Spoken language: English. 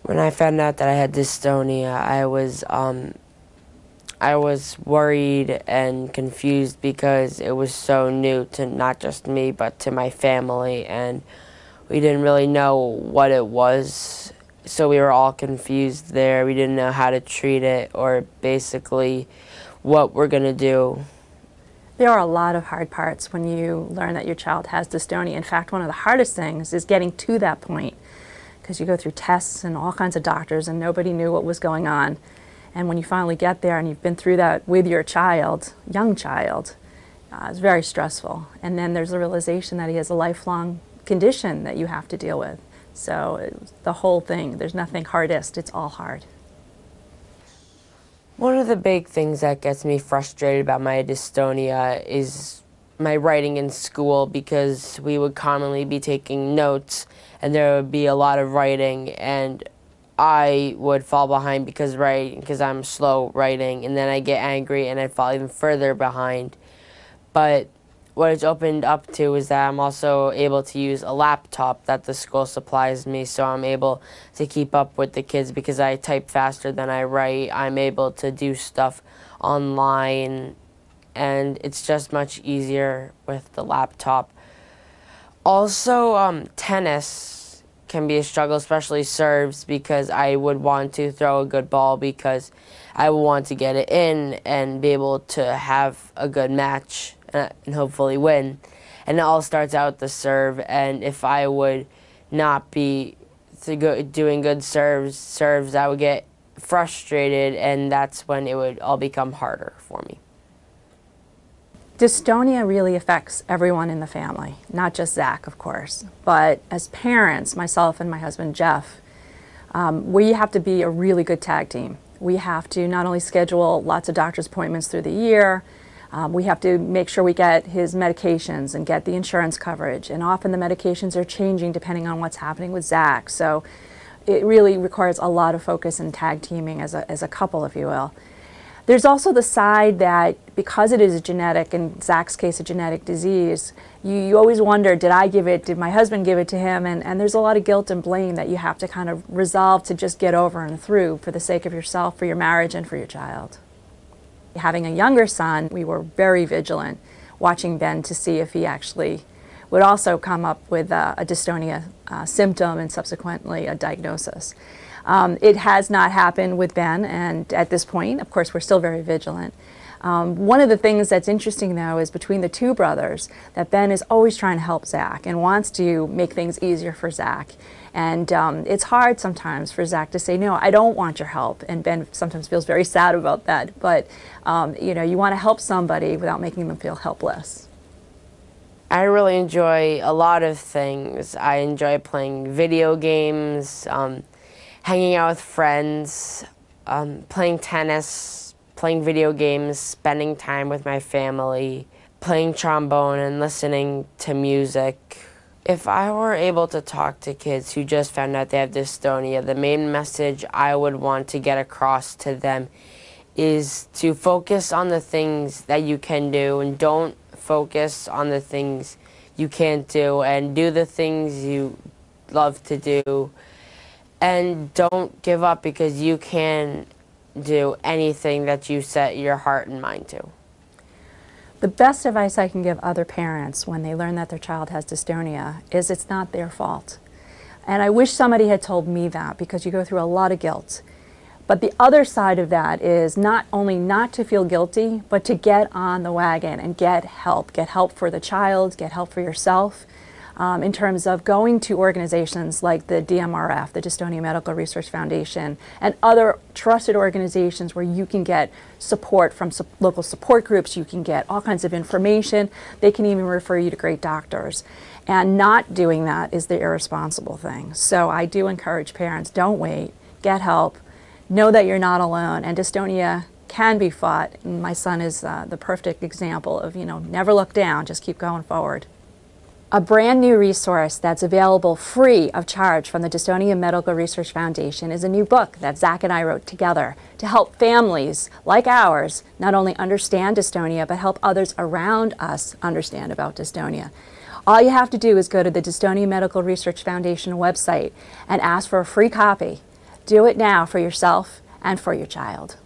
When I found out that I had dystonia, I was worried and confused because it was so new to not just me but to my family, and we didn't really know what it was. So we were all confused there. We didn't know how to treat it or basically what we're going to do. There are a lot of hard parts when you learn that your child has dystonia. In fact, one of the hardest things is getting to that point, because you go through tests and all kinds of doctors and nobody knew what was going on. And when you finally get there and you've been through that with your child, young child, it's very stressful. And then there's the realization that he has a lifelong condition that you have to deal with. So the whole thing, there's nothing hardest, it's all hard. One of the big things that gets me frustrated about my dystonia is my writing in school, because we would commonly be taking notes and there would be a lot of writing, and I would fall behind because I'm slow writing, and then I get angry and I fall even further behind. But what it's opened up to is that I'm also able to use a laptop that the school supplies me, so I'm able to keep up with the kids because I type faster than I write. I'm able to do stuff online, and it's just much easier with the laptop. Also, tennis can be a struggle, especially serves, because I would want to throw a good ball because I would want to get it in and be able to have a good match and hopefully win. And it all starts out with the serve, and if I would not be doing good serves, I would get frustrated, and that's when it would all become harder for me. Dystonia really affects everyone in the family, not just Zach, of course. But as parents, myself and my husband Jeff, we have to be a really good tag team. We have to not only schedule lots of doctor's appointments through the year, we have to make sure we get his medications and get the insurance coverage. And often the medications are changing depending on what's happening with Zach. So it really requires a lot of focus and tag teaming as a couple, if you will. There's also the side that because it is a genetic, in Zach's case a genetic disease, you always wonder, did my husband give it to him? And there's a lot of guilt and blame that you have to kind of resolve to just get over and through for the sake of yourself, for your marriage, and for your child. Having a younger son, we were very vigilant watching Ben to see if he actually would also come up with a dystonia symptom and subsequently a diagnosis. It has not happened with Ben, and at this point, of course, we're still very vigilant. One of the things that's interesting, though, is between the two brothers, that Ben is always trying to help Zach and wants to make things easier for Zach. And it's hard sometimes for Zach to say, no, I don't want your help. And Ben sometimes feels very sad about that. But, you know, you want to help somebody without making them feel helpless. I really enjoy a lot of things. I enjoy playing video games, hanging out with friends, playing tennis, playing video games, spending time with my family, playing trombone and listening to music. If I were able to talk to kids who just found out they have dystonia, the main message I would want to get across to them is to focus on the things that you can do and don't focus on the things you can't do, and do the things you love to do. And don't give up, because you can do anything that you set your heart and mind to. The best advice I can give other parents when they learn that their child has dystonia is it's not their fault. And I wish somebody had told me that, because you go through a lot of guilt. But the other side of that is not only not to feel guilty, but to get on the wagon and get help. Get help for the child, get help for yourself. In terms of going to organizations like the DMRF, the Dystonia Medical Research Foundation, and other trusted organizations where you can get support from local support groups, you can get all kinds of information, they can even refer you to great doctors. And not doing that is the irresponsible thing. So I do encourage parents, don't wait, get help, know that you're not alone, and dystonia can be fought. And my son is the perfect example of, you know, never look down, just keep going forward. A brand new resource that's available free of charge from the Dystonia Medical Research Foundation is a new book that Zach and I wrote together to help families like ours not only understand dystonia, but help others around us understand about dystonia. All you have to do is go to the Dystonia Medical Research Foundation website and ask for a free copy. Do it now for yourself and for your child.